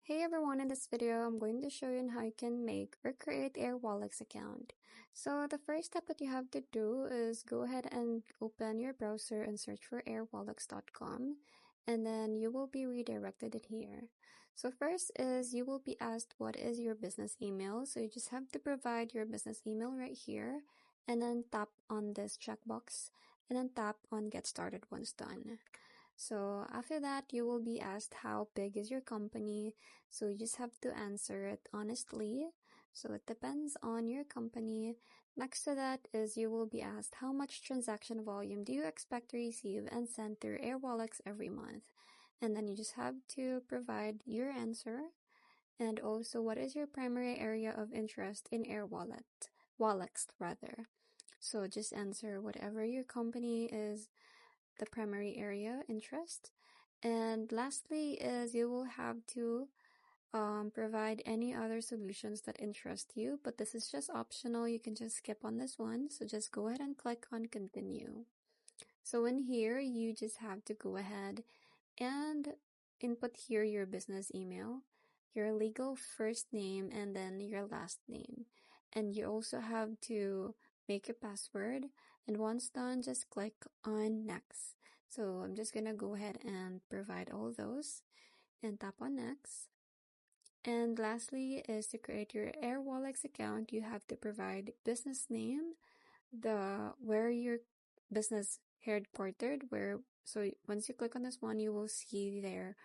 Hey everyone, in this video, I'm going to show you on how you can make or create Airwallex account. So the first step that you have to do is go ahead and open your browser and search for airwallex.com, and then you will be redirected in here. So first is you will be asked what is your business email. So you just have to provide your business email right here, and then tap on this checkbox, and then tap on get started once done. So after that, you will be asked how big is your company. So you just have to answer it honestly. So it depends on your company. Next to that is you will be asked how much transaction volume do you expect to receive and send through Airwallex every month. And then you just have to provide your answer. And also, what is your primary area of interest in Wallex rather. So just answer whatever your company is the primary area interest. And lastly is you will have to provide any other solutions that interest you, but this is just optional. You can just skip on this one. So just go ahead and click on continue. So in here, you just have to go ahead and input here your business email, your legal first name, and then your last name. And you also have to make a password. And once done, just click on next. So I'm just gonna go ahead and provide all those and tap on next. And lastly is to create your Airwallex account, you have to provide business name, where your business headquartered, so once you click on this one, you will see there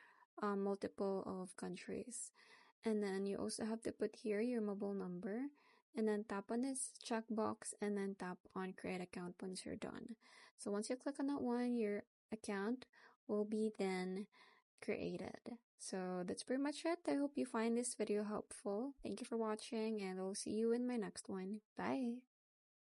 multiple of countries. And then you also have to put here your mobile number, and then tap on this checkbox, and then tap on create account once you're done. So once you click on that one, your account will be then created. So that's pretty much it. I hope you find this video helpful. Thank you for watching, and I'll see you in my next one. Bye!